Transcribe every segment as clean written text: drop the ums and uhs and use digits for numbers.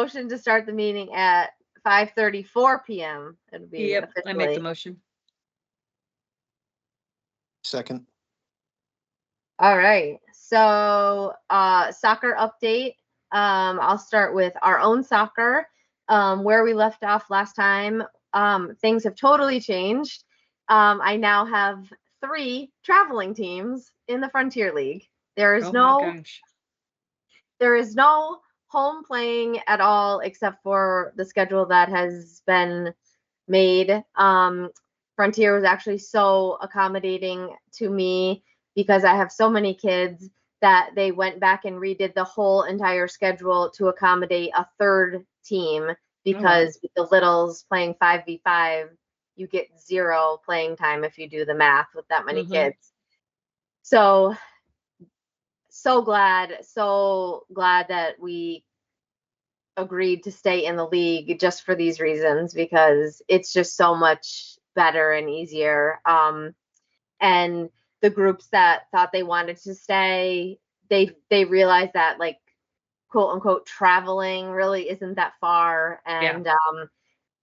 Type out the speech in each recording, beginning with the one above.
motion to start the meeting at 5:34 p.m. It'll be Yep, I make the officially. motion. Second. All right. So soccer update. I'll start with our own soccer. Where we left off last time, things have totally changed. I now have 3 traveling teams in the Frontier League. There is no home playing at all except for the schedule that has been made. Frontier was actually so accommodating to me because I have so many kids that they went back and redid the whole entire schedule to accommodate a 3rd team because with the littles playing 5v5, you get 0 playing time if you do the math with that many kids. So glad that we agreed to stay in the league just for these reasons, because it's just so much better and easier. And the groups that thought they wanted to stay, they realized that, like, quote unquote traveling really isn't that far, and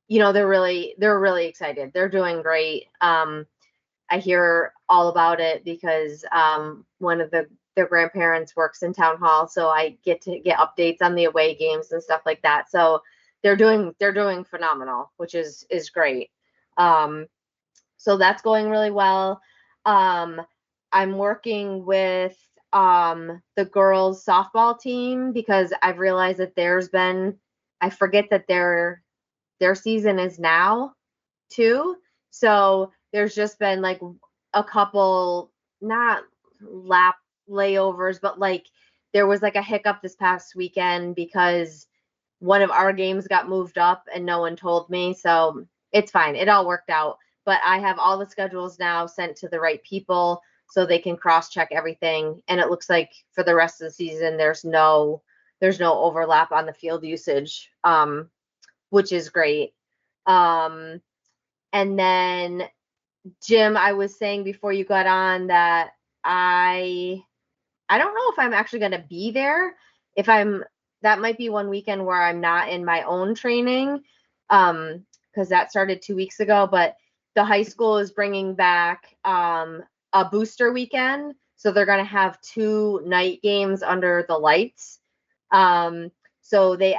they're really excited. They're doing great. I hear all about it because one of their grandparents works in town hall, so I get to get updates on the away games and stuff like that. So they're doing phenomenal, which is great. So that's going really well. I'm working with the girls softball team because I've realized that I forget that their season is now too. So there's just been like a couple, not layovers, but like there was like a hiccup this past weekend because one of our games got moved up and no one told me. So it's fine. It all worked out. But I have all the schedules now sent to the right people so they can cross-check everything. And it looks like for the rest of the season, there's no overlap on the field usage, which is great. And then, Jim, I was saying before you got on that I don't know if I'm actually going to be there. That might be one weekend where I'm not in my own training, because that started 2 weeks ago. But the high school is bringing back a booster weekend, so they're going to have 2 night games under the lights. So they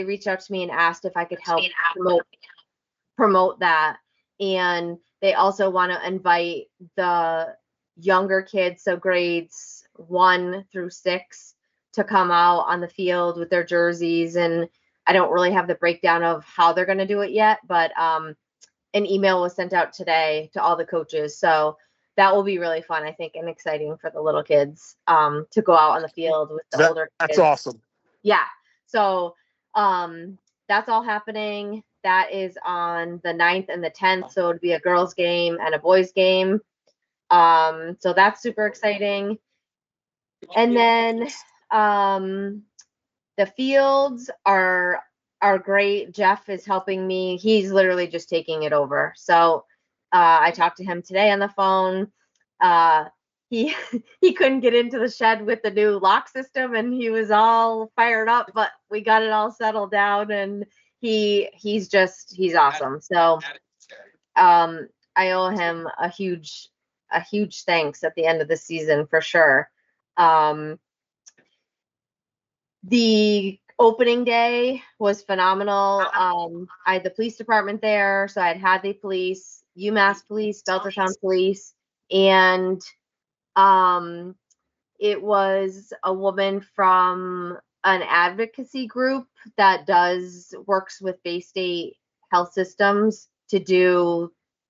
reached out to me and asked if I could help promote that, and they also want to invite the younger kids, so grades 1 through 6, to come out on the field with their jerseys. And I don't really have the breakdown of how they're going to do it yet, but an email was sent out today to all the coaches, so that will be really fun, I think, and exciting for the little kids to go out on the field with the older kids. That's awesome. Yeah. So that's all happening. That is on the 9th and the 10th. So it'd be a girls game and a boys game. So that's super exciting. And then the fields are great. Jeff is helping me. He's literally just taking it over. So I talked to him today on the phone. He couldn't get into the shed with the new lock system, and he was all fired up, but we got it all settled down, and he's awesome. So I owe him a huge thanks at the end of the season for sure. The opening day was phenomenal. I had the police department there, so I had Hadley Police, UMass Police, Belchertown Police, and it was a woman from an advocacy group that works with Bay State Health Systems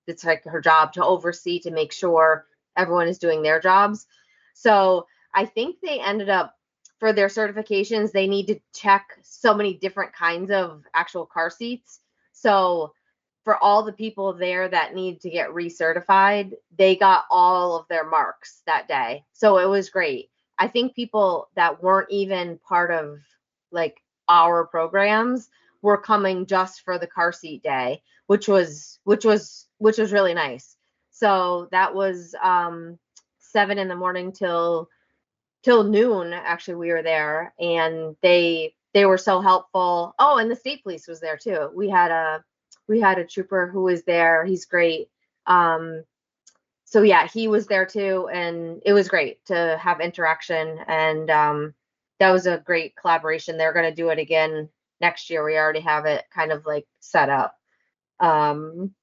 it's like her job to oversee, to make sure everyone is doing their jobs. So I think they ended up, for their certifications, they need to check so many different kinds of actual car seats. So for all the people there that need to get recertified, they got all of their marks that day. So it was great. I think people that weren't even part of like our programs were coming just for the car seat day, which was really nice. So that was 7 a.m. till noon. Actually, we were there, and they they were so helpful. Oh, and the state police was there too. We had a trooper who was there. He's great. So yeah, he was there too, and it was great to have interaction, and that was a great collaboration. They're going to do it again next year. We already have it kind of like set up. And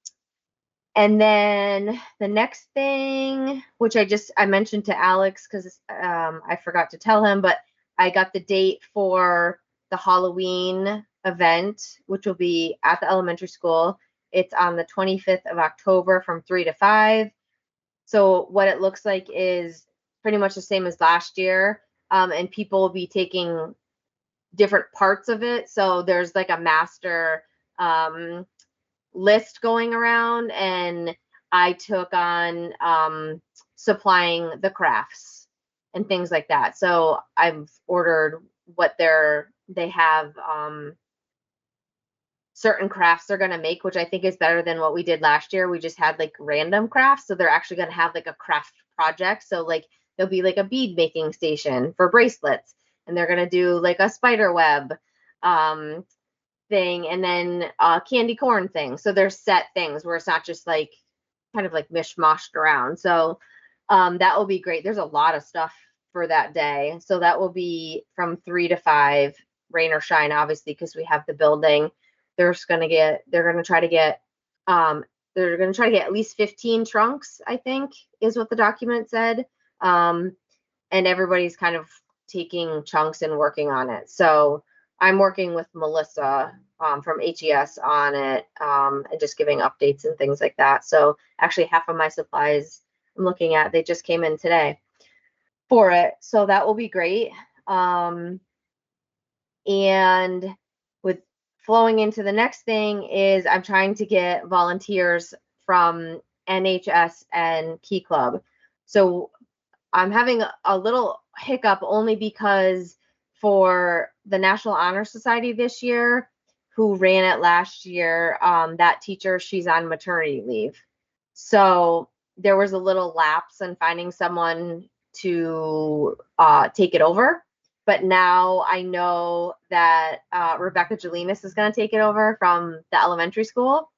then the next thing, which I mentioned to Alex because I forgot to tell him, but I got the date for the Halloween event, which will be at the elementary school. It's on the 25th of October from 3 to 5. So what it looks like is pretty much the same as last year. And people will be taking different parts of it. So there's like a master list going around, and I took on supplying the crafts and things like that. So I've ordered what they have certain crafts they're going to make, which I think is better than what we did last year. We just had like random crafts. So they're actually going to have like a craft project. So like there'll be like a bead making station for bracelets, and they're going to do like a spider web thing, and then candy corn thing. So there's set things where it's not just like kind of like mishmashed around. So that will be great. There's a lot of stuff for that day. So that will be from 3 to 5, rain or shine, obviously, because we have the building. They're going to try to get at least 15 trunks, I think is what the document said. And everybody's kind of taking chunks and working on it. So I'm working with Melissa from HES on it, and just giving updates and things like that. So actually half of my supplies I'm looking at, they just came in today for it. So that will be great. And with flowing into the next thing is I'm trying to get volunteers from NHS and Key Club. So I'm having a little hiccup only because for the National Honor Society this year, who ran it last year, that teacher, she's on maternity leave. So there was a little lapse in finding someone to take it over. But now I know that Rebecca Jelinas is going to take it over from the elementary school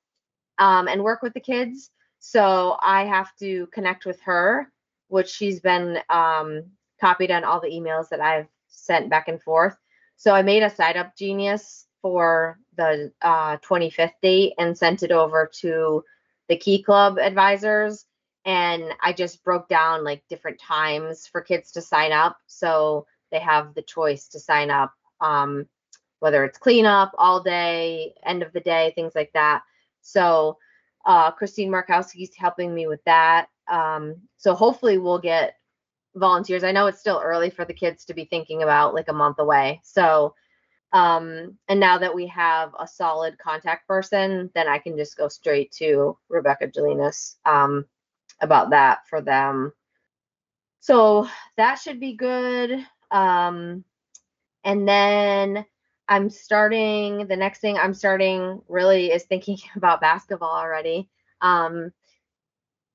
and work with the kids. So I have to connect with her, which she's been copied on all the emails that I've sent back and forth. So I made a Side Up Genius for the 25th date and sent it over to the Key Club advisors. And I just broke down like different times for kids to sign up. So they have the choice to sign up, whether it's cleanup, all day, end of the day, things like that. So Christine Markowski's helping me with that. So hopefully we'll get volunteers. I know it's still early for the kids to be thinking about like a month away. So, and now that we have a solid contact person, then I can just go straight to Rebecca Jelinas about that for them. So that should be good. And then the next thing I'm starting really is thinking about basketball already.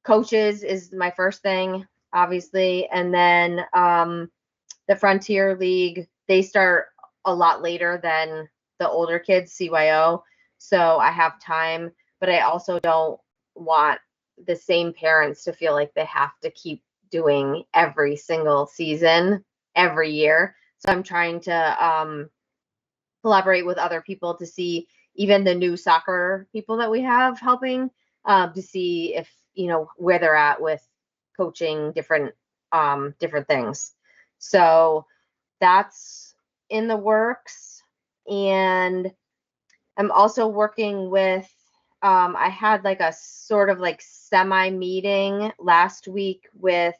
Coaches is my first thing, obviously. And then the Frontier League, they start a lot later than the older kids, CYO. So I have time, but I also don't want the same parents to feel like they have to keep doing every single season every year. So I'm trying to collaborate with other people to see, even the new soccer people that we have helping, to see if, where they're at with coaching different things. So that's in the works. And I'm also working with, I had like a sort of like semi meeting last week with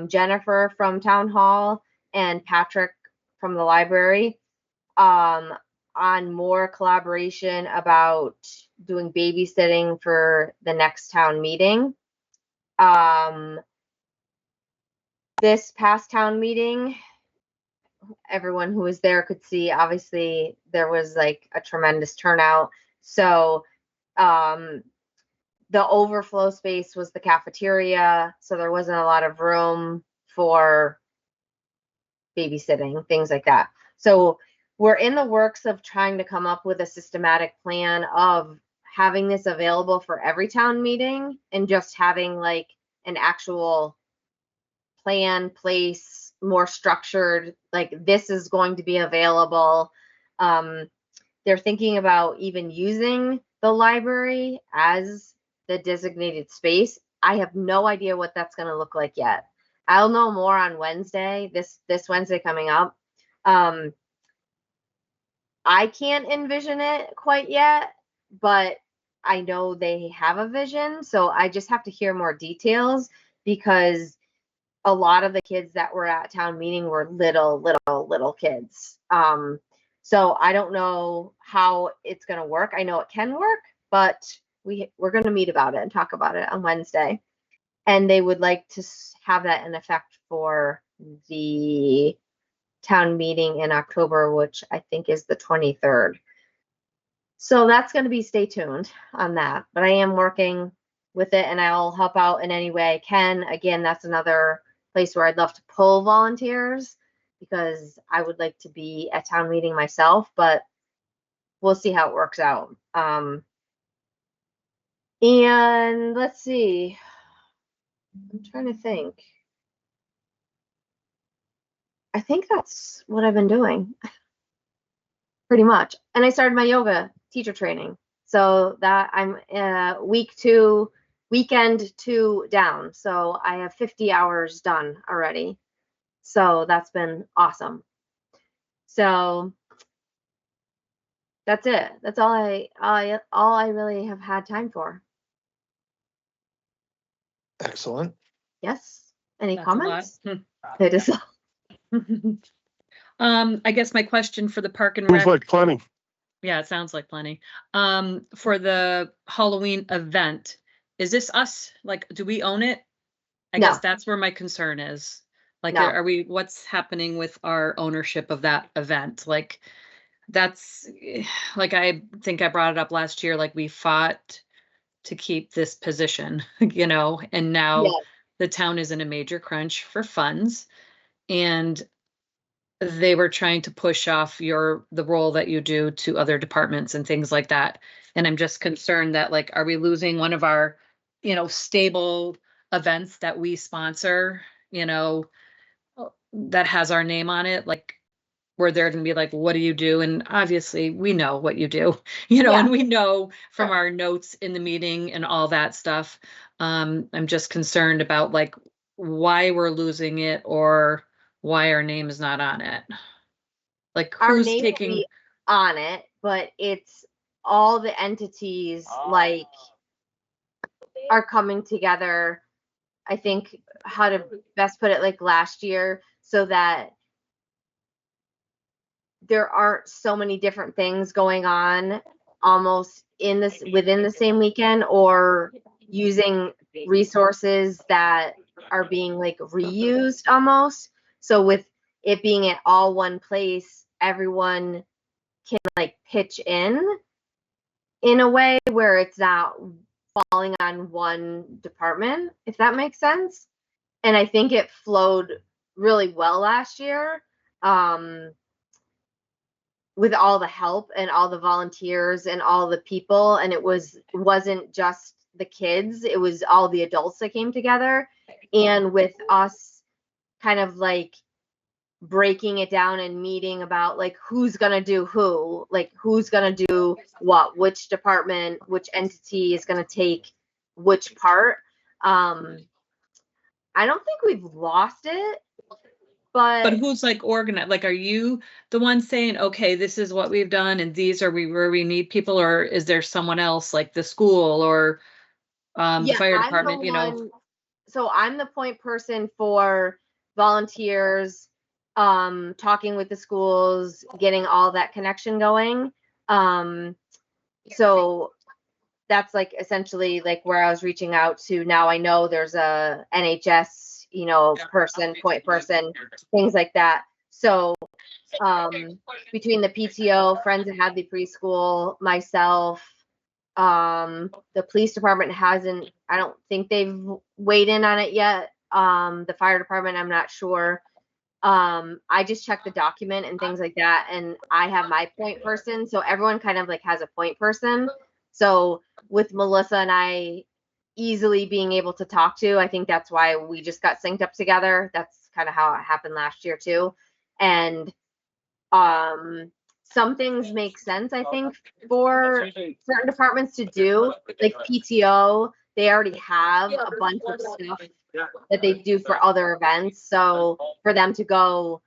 Jennifer from Town Hall and Patrick from the library on more collaboration about doing babysitting for the next town meeting. This past town meeting, everyone who was there could see, obviously there was like a tremendous turnout. So the overflow space was the cafeteria, so there wasn't a lot of room for babysitting, things like that. So we're in the works of trying to come up with a systematic plan of having this available for every town meeting and just having like an actual plan, place, more structured, like this is going to be available. They're thinking about even using the library as the designated space. I have no idea what that's going to look like yet. I'll know more on Wednesday, this Wednesday coming up. I can't envision it quite yet, but I know they have a vision. So I just have to hear more details, because a lot of the kids that were at town meeting were little kids. So I don't know how it's going to work. I know it can work, but we're going to meet about it and talk about it on Wednesday. And they would like to have that in effect for the town meeting in October, which I think is the 23rd. So that's going to be, stay tuned on that. But I am working with it, and I'll help out in any way I can. Again, that's another place where I'd love to pull volunteers, because I would like to be at town meeting myself, but we'll see how it works out. And let's see. I'm trying to think. I think that's what I've been doing pretty much. And I started my yoga teacher training. So that I'm weekend 2 down. So I have 50 hours done already. So that's been awesome. So that's it. That's all I really have had time for. Excellent. Yes. Any That's a lot. comments? It is. I guess my question for the park and Seems rec, like plenty. yeah, it sounds like plenty. For the Halloween event, is this us? Like, do we own it? I No. guess that's where my concern is. Like, No. what's happening with our ownership of that event? Like, that's, like, I think I brought it up last year, like we fought to keep this position, and now Yeah. the town is in a major crunch for funds. And they were trying to push off the role that you do to other departments and things like that. And I'm just concerned that, like, are we losing one of our, stable events that we sponsor, that has our name on it? Like, where they're going to be like, what do you do? And obviously we know what you do, Yeah. and we know from Sure. our notes in the meeting and all that stuff. I'm just concerned about, like, why we're losing it, or why our name is not on it. Like, Our who's name will taking, be on it, but it's all the entities like are coming together. I think how to best put it, like last year, so that there aren't so many different things going on almost within the same weekend, or using resources that are being like reused almost. So with it being at all one place, everyone can like pitch in a way where it's not falling on one department, if that makes sense. And I think it flowed really well last year. With all the help and all the volunteers and all the people, and it wasn't just the kids, it was all the adults that came together. And with us kind of like breaking it down and meeting about like who's gonna do who, like who's gonna do what, which department, which entity is gonna take which part. I don't think we've lost it, but who's like organized? Like, are you the one saying, okay, this is what we've done and these are where we need people? Or is there someone else, like the school or the fire department, So I'm the point person for volunteers, talking with the schools, getting all that connection going. So that's like essentially like where I was reaching out to. Now I know there's a NHS, point person, things like that. So between the PTO, Friends of Hadley Preschool, myself, the police department hasn't, I don't think they've weighed in on it yet. The fire department, I'm not sure. I just check the document and things like that, and I have my point person, so everyone kind of like has a point person. So with Melissa and I easily being able to talk to, I think that's why we just got synced up together. That's kind of how it happened last year too. And some things make sense, I think, for certain departments to do, like PTO. They already have a bunch of stuff that they do for other events. So for them to go,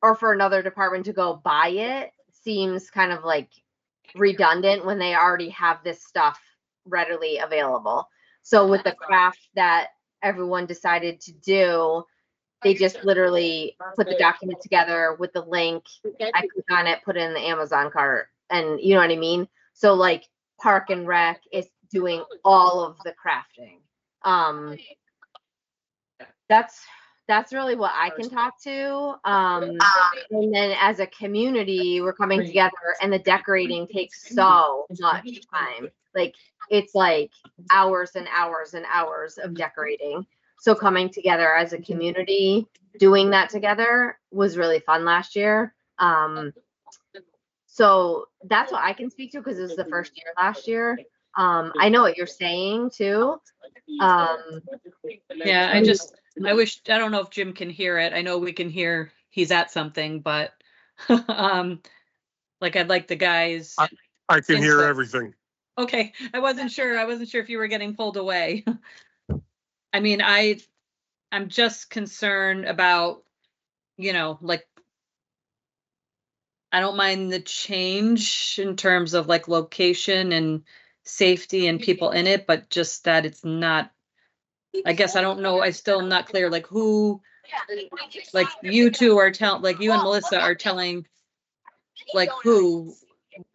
or for another department to go buy it, seems kind of like redundant when they already have this stuff readily available. So with the craft that everyone decided to do, they just literally put the document together with the link. I click on it, put it in the Amazon cart, and you know what I mean? So like Park and Rec is doing all of the crafting. That's really what I can talk to. And then as a community, we're coming together, and the decorating takes so much time. Like it's like hours and hours and hours of decorating. So coming together as a community, doing that together was really fun last year. So that's what I can speak to because it was the first year last year. I know what you're saying too. Yeah, I wish, I don't know if Jim can hear it. I know we can hear he's at something, but like I'd like the guys. I can hear input. everything. Okay, I wasn't sure if you were getting pulled away. I mean, I'm just concerned about, like, I don't mind the change in terms of like location and safety and people in it, but just that it's not, I guess I don't know, I still am not clear, like who, like you two are like you and Melissa are telling like who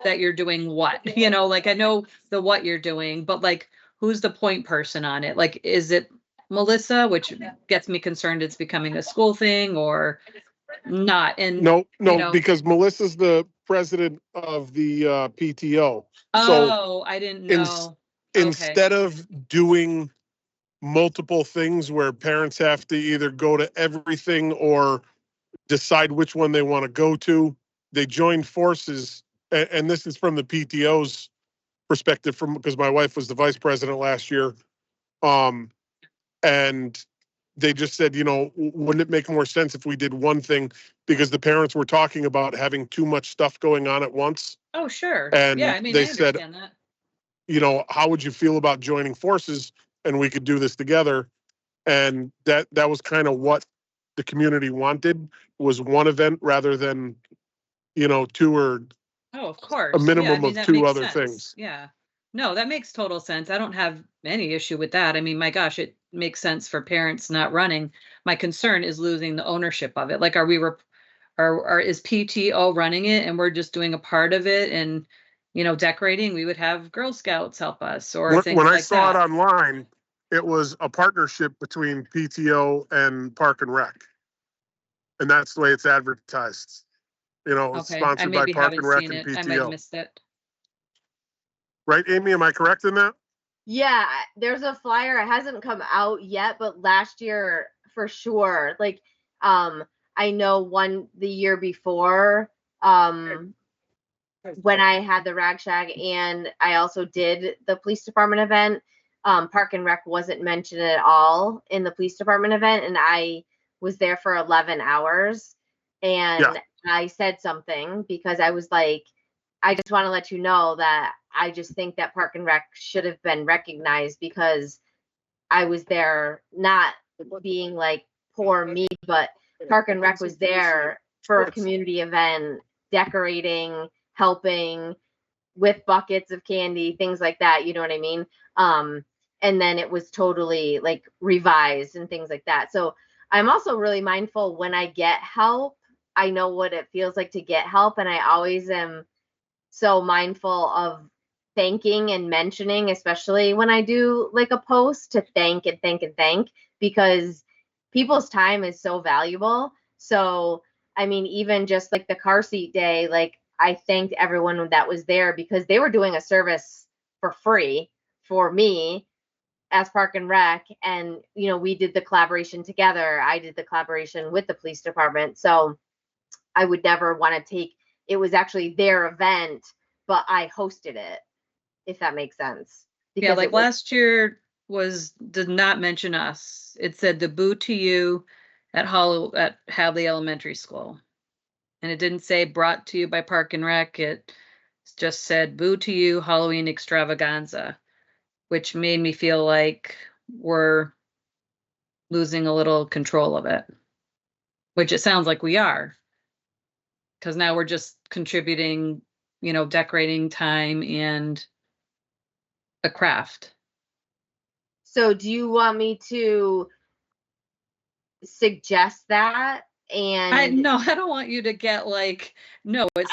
that you're doing what, like I know the what you're doing, but like who's the point person on it? Like, is it Melissa, which gets me concerned it's becoming a school thing or not? And No, because Melissa's the president of the PTO. Oh, I didn't know. Instead of doing multiple things where parents have to either go to everything or decide which one they want to go to, they joined forces. And this is from the PTO's perspective, because my wife was the vice president last year. And they just said, wouldn't it make more sense if we did one thing? Because the parents were talking about having too much stuff going on at once. Oh, sure. And yeah, I mean, they I said, understand that. How would you feel about joining forces and we could do this together? And that was kind of what the community wanted, was one event rather than, two or Oh, of course. a minimum of two other things. Yeah. No, that makes total sense. I don't have any issue with that. I mean, my gosh, it makes sense for parents not running. My concern is losing the ownership of it. Like, is PTO running it and we're just doing a part of it and, decorating? We would have Girl Scouts help us or things like that. When I saw it online, it was a partnership between PTO and Park and Rec. And that's the way it's advertised. It's sponsored by Park and Rec and PTO. I might have missed it. Right, Amy? Am I correct in that? Yeah, there's a flyer. It hasn't come out yet, but last year for sure. Like, I know the year before, when I had the Rag Shag and I also did the police department event, Park and Rec wasn't mentioned at all in the police department event, and I was there for 11 hours. And I said something because I was like, I just want to let you know that I just think that Park and Rec should have been recognized because I was there, not being like poor me, but Park and Rec was there for a community event, decorating, helping with buckets of candy, things like that. You know what I mean? And then it was totally like revised and things like that. So I'm also really mindful when I get help. I know what it feels like to get help, and I always am so mindful of thanking and mentioning, especially when I do like a post, to thank and thank and thank, because people's time is so valuable. So, I mean, even just like the car seat day, like I thanked everyone that was there because they were doing a service for free for me. as Park and Rec, and we did the collaboration together. I did the collaboration with the police department, so I would never want to take. It was actually their event, but I hosted it, if that makes sense. Yeah, like last year did not mention us. It said the Boo to You at Hadley Elementary School. And it didn't say brought to you by Park and Rec. It just said Boo to You Halloween Extravaganza, which made me feel like we're losing a little control of it, which it sounds like we are. Because now we're just contributing, decorating time and a craft. So do you want me to suggest that? And no, I don't want you to get like, no, it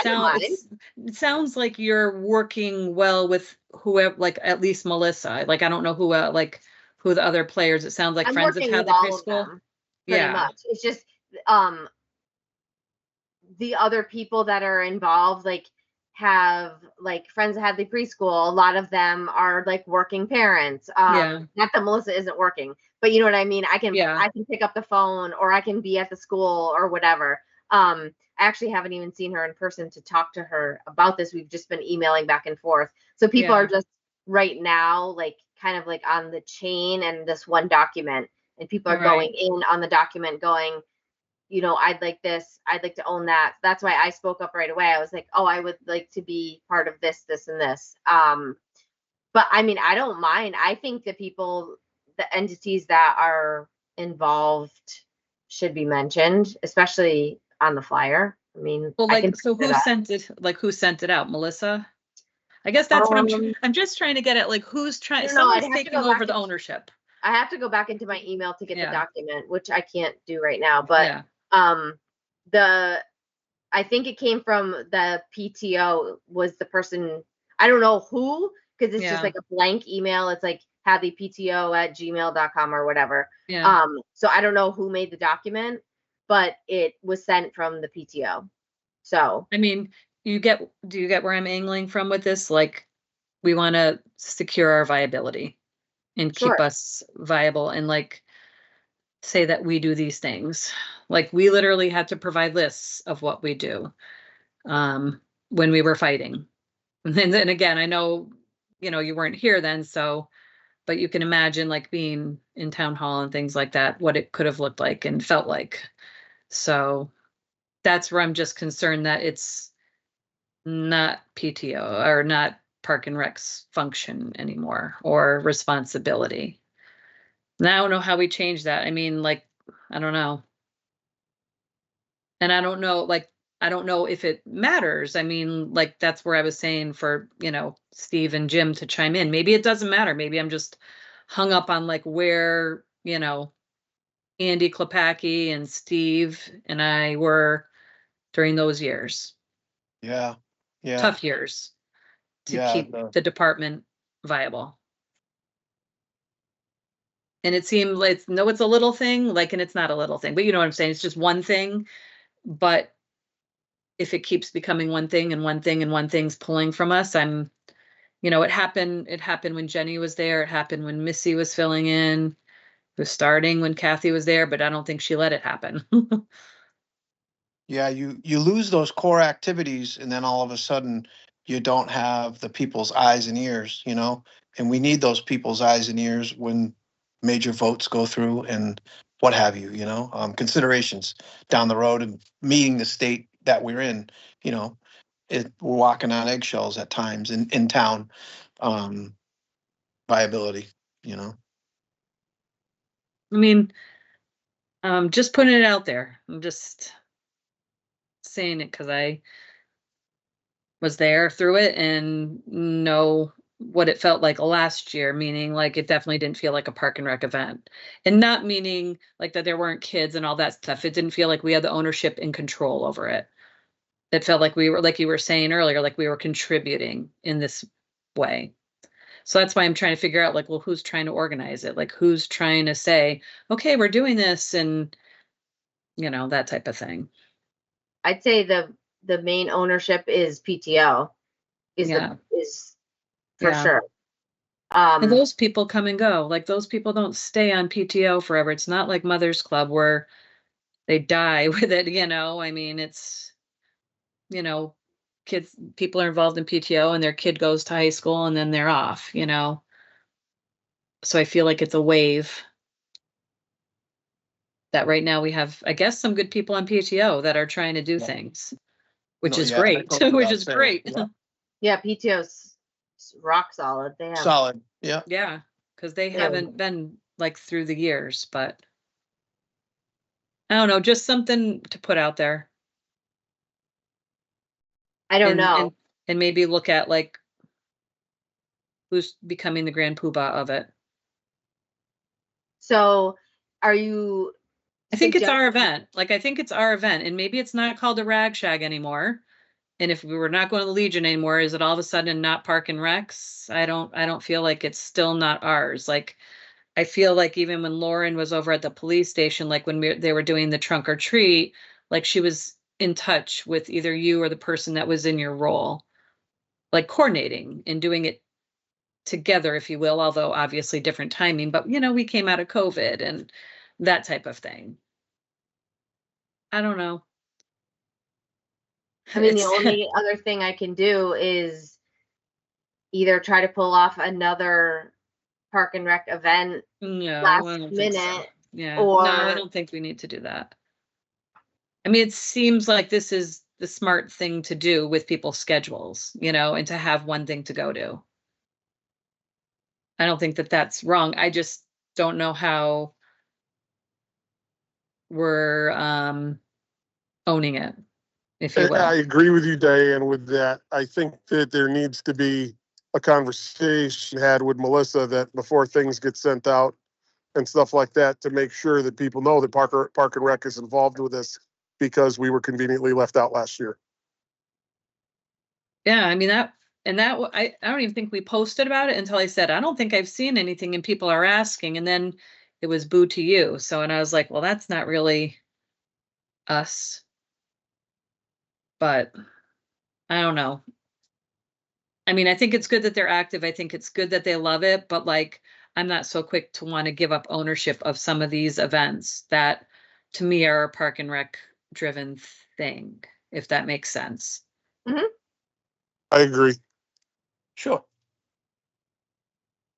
sounds like you're working well with whoever, like at least Melissa. Like, I don't know who the other players. It sounds like I'm friends working have with had the all of preschool. them, pretty much. It's just the other people that are involved, like have like friends that have the preschool. A lot of them are like working parents. Not that Melissa isn't working, but you know what I mean? I can pick up the phone, or I can be at the school or whatever. I actually haven't even seen her in person to talk to her about this. We've just been emailing back and forth. So people are just right now, like kind of like on the chain and this one document, and people are going in on the document going, I'd like this, I'd like to own that. That's why I spoke up right away. I was like, oh, I would like to be part of this, this, and this. But I mean, I don't mind. I think the entities that are involved should be mentioned, especially on the flyer. I mean, well, like, so who sent it? Like, who sent it out? Melissa? I guess that's what I'm just trying to get at. Like, who's trying? Someone's taking over the ownership. I have to go back into my email to get the document, which I can't do right now. But I think it came from the PTO. Was the person, I don't know who, because it's just like a blank email. It's like hadleypto@gmail.com or whatever. So I don't know who made the document, but it was sent from the PTO. So I mean, do you get where I'm angling from with this? Like, we want to secure our viability and keep us viable, and like say that we do these things. Like, we literally had to provide lists of what we do when we were fighting. And then again, I know, you weren't here then, but you can imagine like being in town hall and things like that, what it could have looked like and felt like. So that's where I'm just concerned that it's not PTO or not Park and Rec's function anymore or responsibility. And I don't know how we change that. I mean, like, I don't know. And I don't know if it matters. I mean, like, that's where I was saying for, Steve and Jim to chime in. Maybe it doesn't matter. Maybe I'm just hung up on like where, Andy Klepacki and Steve and I were during those years. Yeah. Tough years to keep the department viable. And it seemed like, it's a little thing, like, and it's not a little thing, but you know what I'm saying? It's just one thing. But if it keeps becoming one thing and one thing and one thing's pulling from us, it happened when Jenny was there. It happened when Missy was filling in. It was starting when Kathy was there, but I don't think she let it happen. Yeah, you lose those core activities, and then all of a sudden you don't have the people's eyes and ears, and we need those people's eyes and ears when major votes go through and what have you, considerations down the road and meeting the state that we're in, we're walking on eggshells at times in town, viability, I mean, just putting it out there. I'm just saying it because I was there through it and know what it felt like last year, meaning like it definitely didn't feel like a Park and Rec event, and not meaning like that there weren't kids and all that stuff. It didn't feel like we had the ownership and control over it. It felt like we were, like you were saying earlier, like we were contributing in this way. So that's why I'm trying to figure out, like, well, who's trying to organize it? Like, who's trying to say, okay, we're doing this, and that type of thing. I'd say the main ownership is PTO is for sure. And those people come and go. Like those people don't stay on PTO forever. It's not like Mother's Club where they die with it, you know. I mean, it's, you know, people are involved in PTO and their kid goes to high school and then they're off, you know. So I feel like it's a wave that right now we have, I guess, some good people on PTO that are trying to do Yeah. things, which No, is yeah, great, that goes which without is saying. great. Yeah. Yeah, PTO's rock solid. They have Solid, yeah. Yeah, because they Yeah. haven't been like through the years, but I don't know, just something to put out there. I don't and, know. and maybe look at like who's becoming the grand poobah of it. So are you I think it's our suggesting- event. Like, I think it's our event, and maybe it's not called a rag shag anymore. And if we were not going to the Legion anymore, is it all of a sudden not Park and Recs? I don't feel like it's still not ours. Like, I feel like even when Lauren was over at the police station, like when they were doing the trunk or treat, like she was in touch with either you or the person that was in your role, like coordinating and doing it together, if you will, although obviously different timing, but you know, we came out of COVID and that type of thing. I don't know. I mean, the It's- only other thing I can do is either try to pull off another Park and Rec event No, last I don't think so. minute, Yeah, no, I or- don't think we need to do that. I mean, it seems like this is the smart thing to do with people's schedules, you know, and to have one thing to go to. I don't think that that's wrong. I just don't know how we're owning it, if you I will. agree with you, Diane, with that. I think that there needs to be a conversation had with Melissa that before things get sent out and stuff like that, to make sure that people know that Park and Rec is involved with this, because we were conveniently left out last year. Yeah, I mean I don't even think we posted about it until I said, I don't think I've seen anything, and people are asking, and then it was boo to you. So, and I was like, well, that's not really us. But I don't know. I mean, I think it's good that they're active. I think it's good that they love it, but like, I'm not so quick to want to give up ownership of some of these events that to me are a Park and Rec driven thing, if that makes sense. I agree. Sure.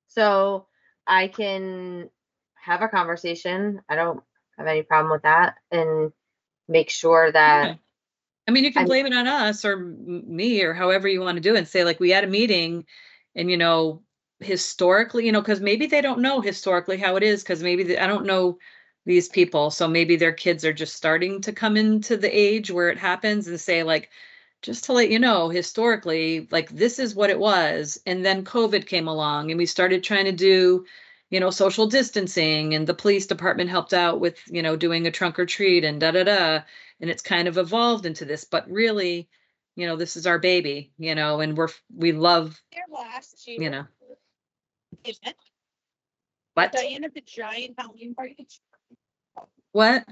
So I can have a conversation. I don't have any problem with that, and make sure that Yeah. I mean, you can I'm- blame it on us or me or however you want to do it, and say like, we had a meeting and, you know, historically, you know, because maybe they don't know historically how it is, because maybe I don't know these people. So maybe their kids are just starting to come into the age where it happens, and say like, just to let you know, historically, like this is what it was. And then COVID came along and we started trying to do, you know, social distancing, and the police department helped out with, you know, doing a trunk or treat and da da da. And it's kind of evolved into this, but really, you know, this is our baby, you know, and we love, There last year. you know, Isn't what, Diana the giant Halloween party? what?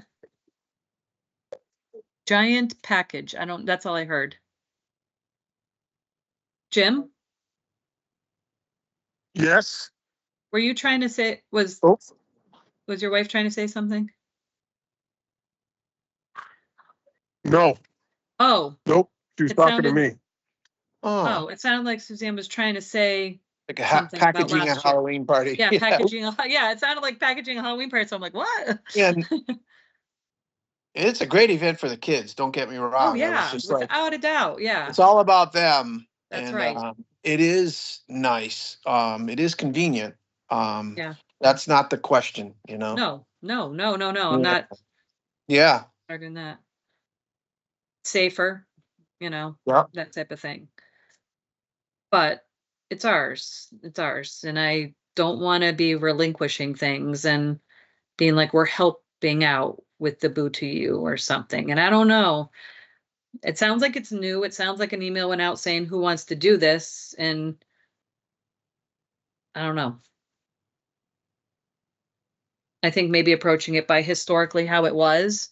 Giant package. That's all I heard. Jim, Yes. were you trying to say, was Oh, your wife trying to say something? no, Oh, nope. She was It talking to sounded- me. oh, it sounded like Suzanne was trying to say, Like a something about packaging a last year. Halloween party. yeah, packaging. Yeah, it sounded like packaging a Halloween party. So I'm like, what? And it's a great event for the kids, don't get me wrong. Oh, It was yeah, just like, without a doubt. Yeah, it's all about them. That's and, right. It is nice. It is convenient. Yeah. That's not the question, you know? no. I'm Yeah. not Yeah, arguing that. Safer, you know, yeah, that type of thing. But it's ours. It's ours. And I don't want to be relinquishing things and being like, we're helping out with the boo to you or something. And I don't know. It sounds like it's new. It sounds like an email went out saying who wants to do this. And I don't know. I think maybe approaching it by historically how it was,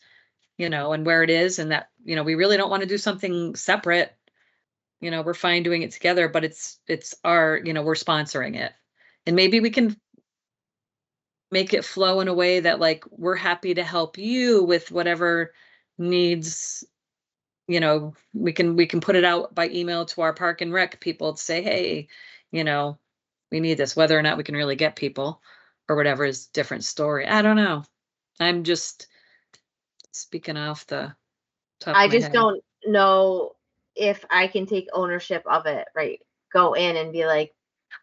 you know, and where it is, and that, you know, we really don't want to do something separate. You know, we're fine doing it together, but it's our, you know, we're sponsoring it. And maybe we can make it flow in a way that like, we're happy to help you with whatever needs, you know, we can put it out by email to our park and rec people to say, hey, you know, we need this, whether or not we can really get people or whatever is different story. I don't know. I'm just speaking off the top I of my just head. don't know if I can take ownership of it, right? Go in and be like,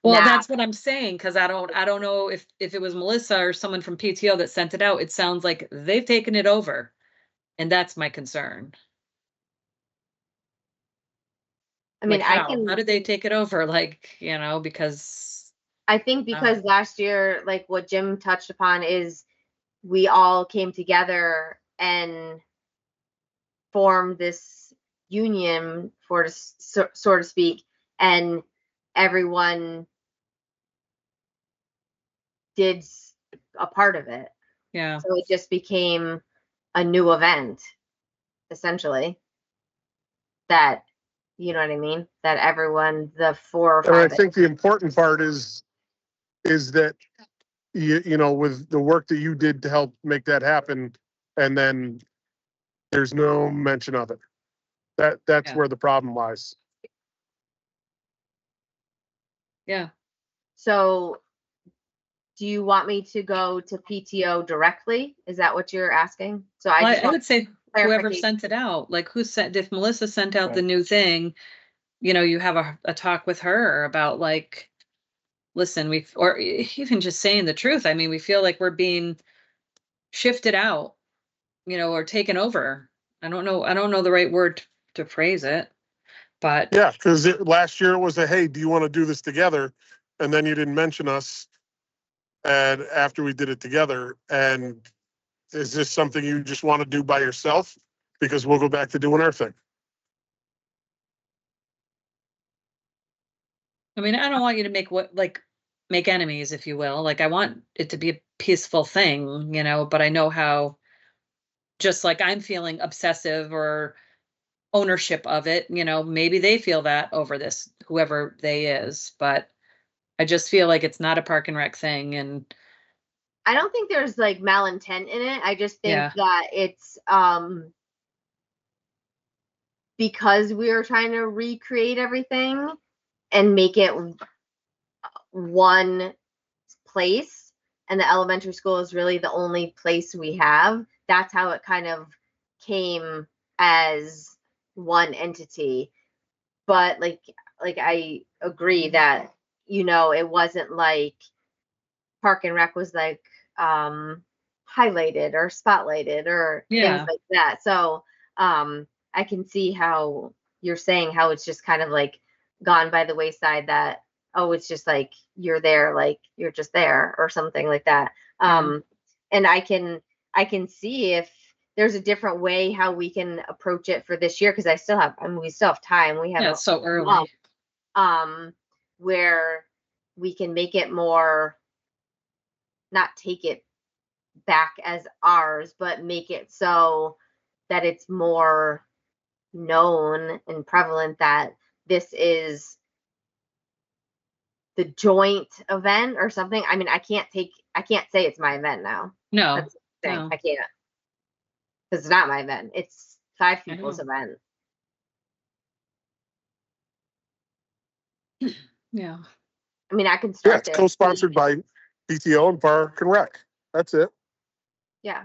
Well, nah. that's what I'm saying, because I don't know if it was Melissa or someone from PTO that sent it out. It sounds like they've taken it over, and that's my concern. I mean, Like, I how? can, How did they take it over? Like, you know, because I think because last year, like what Jim touched upon is we all came together and formed this union, for so to speak, and everyone did a part of it. yeah, So it just became a new event, essentially. That, you know what I mean? That everyone, the 4 or And I 5. think the important part is that you know, with the work that you did to help make that happen, and then there's no mention of it. That's Yeah. where the problem lies. yeah. So do you want me to go to PTO directly? Is that what you're asking? So I Well, just I want would say whoever clarification. sent it out, like who sent, if Melissa sent out the Right. new thing, you know, you have a talk with her about like, listen, or even just saying the truth. I mean, we feel like we're being shifted out, you know, or taken over. I don't know the right word to phrase it, but Yeah, because last year it was a, hey, do you want to do this together? And then you didn't mention us. And after we did it together, and is this something you just want to do by yourself? Because we'll go back to doing our thing. I mean, I don't want you to make enemies, if you will. Like, I want it to be a peaceful thing, you know, but I know how, just like I'm feeling obsessive or ownership of it, you know, maybe they feel that over this, whoever they is, but I just feel like it's not a park and rec thing. And I don't think there's like malintent in it. I just think yeah, that it's because we are trying to recreate everything and make it one place, and the elementary school is really the only place we have. That's how it kind of came as one entity. But like I agree that, you know, it wasn't like Park and Rec was like highlighted or spotlighted or things yeah, like that. So I can see how you're saying how it's just kind of like gone by the wayside, that oh, it's just like you're there, like you're just there or something like that. And I can see if there's a different way how we can approach it for this year, because I mean we still have time. We have yeah, a it's so early. month, where we can make it more, not take it back as ours, but make it so that it's more known and prevalent that this is the joint event or something. I mean, I can't say it's my event now. No, That's the thing. no, I can't. Because it's not my event. It's 5 I people's know. event. Yeah, I mean, I can Yeah, start it's there. co-sponsored by PTO and Park and Rec. That's it. Yeah.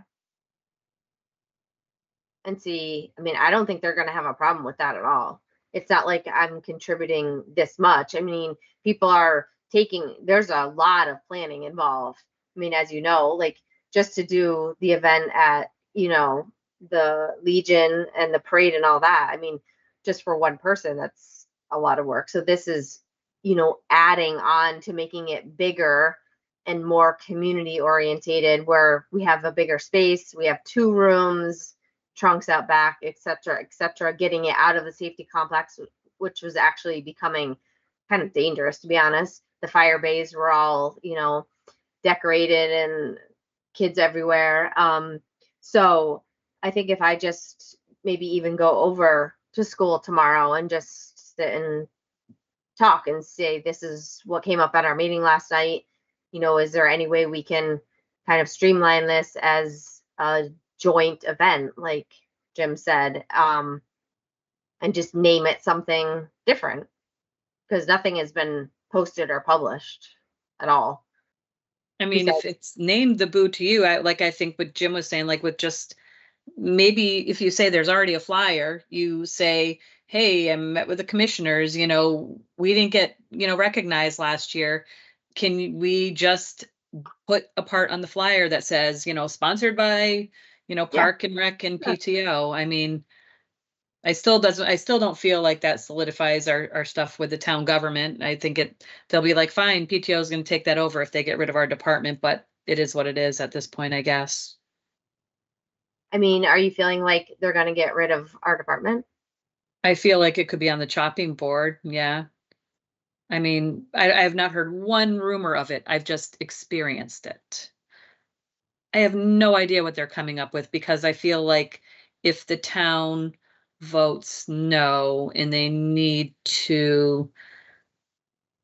And see, I mean, I don't think they're going to have a problem with that at all. It's not like I'm contributing this much. I mean, people are there's a lot of planning involved. I mean, as you know, like just to do the event at, you know, the Legion and the parade and all that. I mean, just for one person, that's a lot of work. So this is, you know, adding on to making it bigger and more community orientated, where we have a bigger space. We have 2 rooms, trunks out back, et cetera, getting it out of the safety complex, which was actually becoming kind of dangerous, to be honest. The fire bays were all, you know, decorated and kids everywhere. So I think if I just maybe even go over to school tomorrow and just sit and talk and say, this is what came up at our meeting last night. is there any way we can kind of streamline this as a joint event, like Jim said, and just name it something different, because nothing has been posted or published at all. I mean, if it's named the Boo to You, I think what Jim was saying, like with just maybe if you say there's already a flyer, you say, hey, I met with the commissioners, we didn't get, recognized last year. Can we just put a part on the flyer that says, sponsored by, Park and Rec and PTO? I mean, I still don't feel like that solidifies our stuff with the town government. I think they'll be like, fine, PTO is going to take that over if they get rid of our department, but it is what it is at this point, I guess. I mean, are you feeling like they're going to get rid of our department? I feel like it could be on the chopping board. Yeah. I mean, I have not heard one rumor of it. I've just experienced it. I have no idea what they're coming up with, because I feel like if the town votes no and they need to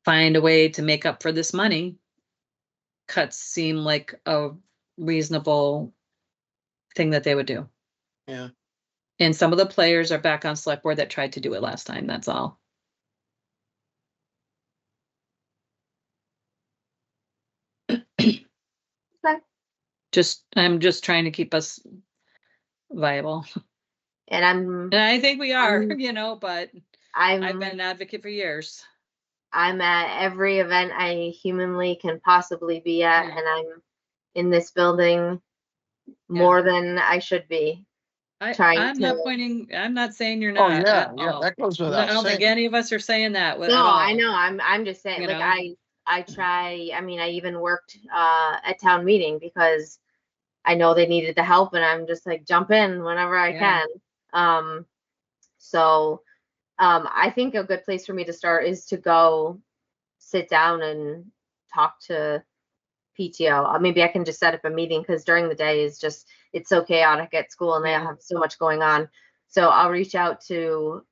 find a way to make up for this money, cuts seem like a reasonable thing that they would do. Yeah. And some of the players are back on select board that tried to do it last time. That's all. Okay. I'm just trying to keep us viable. And And I think we are, I'm- but I've I'm been an advocate for years. I'm at every event I humanly can possibly be at, Yeah. and I'm in this building more than I should be. Trying I'm not to- I'm not saying you're Oh, not. yeah, at yeah, all. that goes No, without I don't think saying. any of us are saying that at No, all. I know. I'm just saying, You like, know? I try. I mean, I even worked at town meeting because I know they needed the help, and I'm just like, jump in whenever I Yeah. can. So I think a good place for me to start is to go sit down and talk to PTO. Maybe I can just set up a meeting, because during the day it's so chaotic at school, and they Yeah. have so much going on. So I'll reach out to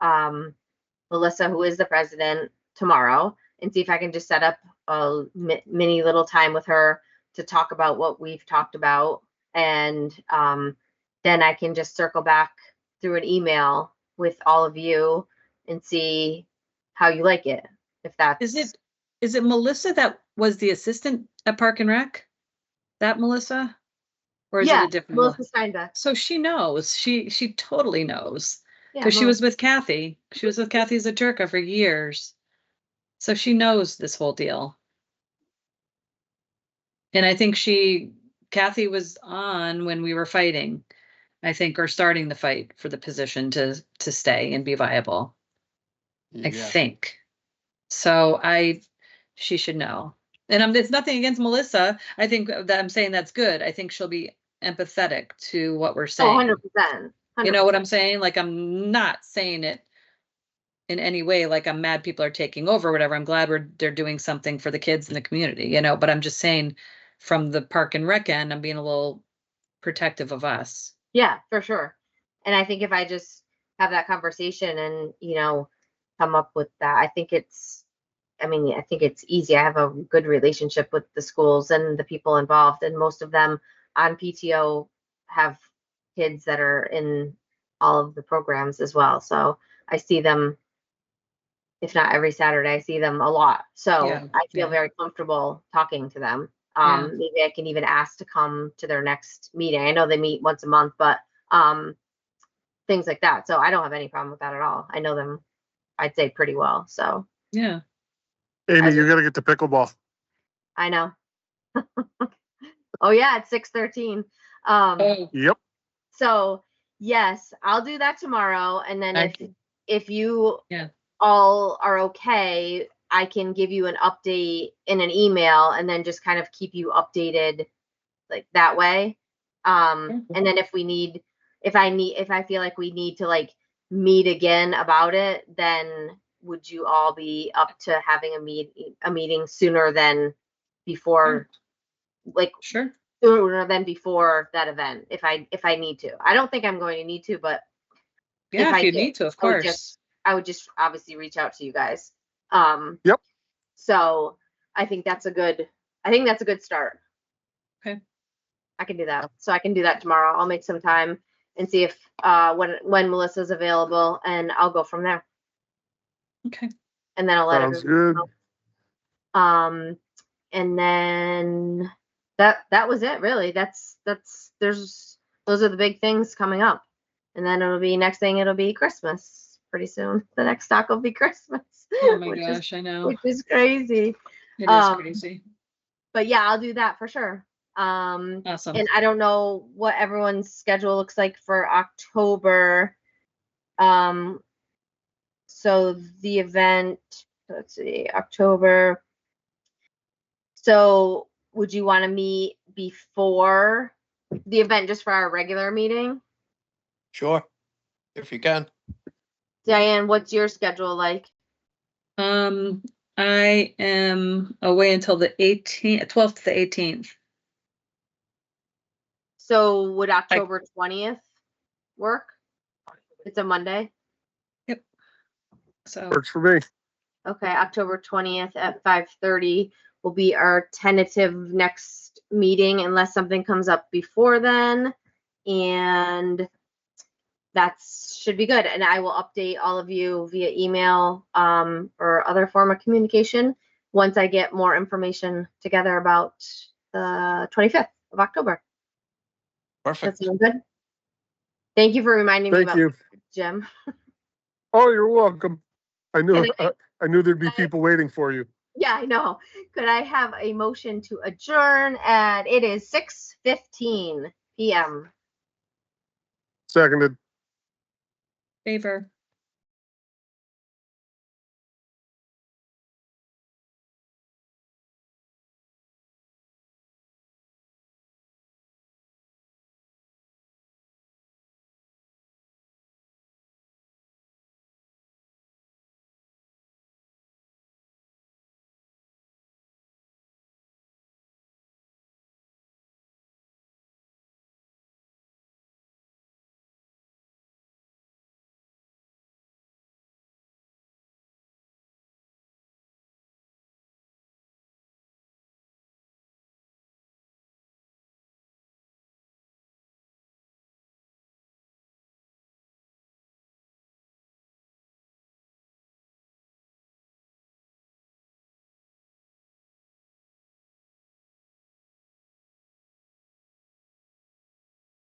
Melissa, who is the president, tomorrow, and see if I can just set up a mini little time with her to talk about what we've talked about. And then I can just circle back through an email with all of you and see how you like it. If that's Is it Melissa that was the assistant at Park and Rec? That Melissa? Or is it a different one? Melissa Steinbeck. So she knows. She totally knows. Yeah, Because she was with Kathy. She was with Kathy Zaturka for years. So she knows this whole deal. And I think Kathy was on when we were fighting, I think, or starting the fight for the position to stay and be viable. I Yeah. think. So she should know. And it's nothing against Melissa. I think that I'm saying that's good. I think she'll be empathetic to what we're saying. 100%. You know what I'm saying? Like, I'm not saying it in any way like I'm mad people are taking over or whatever. I'm glad they're doing something for the kids in the community, but I'm just saying from the Park and Rec end, I'm being a little protective of us. Yeah, for sure. And I think if I just have that conversation and, come up with that, I think it's easy. I have a good relationship with the schools and the people involved, and most of them on PTO have kids that are in all of the programs as well. So I see them, if not every Saturday, I see them a lot. So Yeah, I feel yeah. very comfortable talking to them. Yeah. Maybe I can even ask to come to their next meeting. I know they meet once a month, but things like that. So I don't have any problem with that at all. I know them, I'd say, pretty well. So Yeah. Amy, you gotta get the pickleball. I know. Oh yeah, it's 6:13. Oh, Yep. So yes, I'll do that tomorrow. And then Thank if you Yeah. all are okay, I can give you an update in an email, and then just kind of keep you updated like that way. And then if I feel like we need to like meet again about it, then would you all be up to having a meeting sooner than before, like sure. sooner than before that event, if I need to? I don't think I'm going to need to, but Yeah, if I you did, need to, of I would course. I would just obviously reach out to you guys. Yep. So I think that's a good I think that's a good start. Okay. I can do that. So I can do that tomorrow. I'll make some time and see if when Melissa's available, and I'll go from there. Okay. And then I'll let Sounds everyone good. know. And then that was it really. Those are the big things coming up. And then it'll be Christmas pretty soon. The next stock will be Christmas. Oh my which gosh, I know. which is crazy. It is um, crazy. But yeah, I'll do that for sure. Awesome. And I don't know what everyone's schedule looks like for October. So the event, let's see, October. So would you want to meet before the event just for our regular meeting? Sure, if you can. Diane, what's your schedule like? I am away until the 12th to the 18th. So would October 20th work? It's a Monday. So, Works for me. Okay, October 20th at 5:30 will be our tentative next meeting unless something comes up before then. And that should be good. And I will update all of you via email or other form of communication once I get more information together about the 25th of October. Perfect. That sound good? Thank you for reminding me Thank about you. Jim. Oh, you're welcome. I knew And I knew there'd be people waiting for you. Yeah, I know. Could I have a motion to adjourn at, it is 6:15 p.m. Seconded. favor.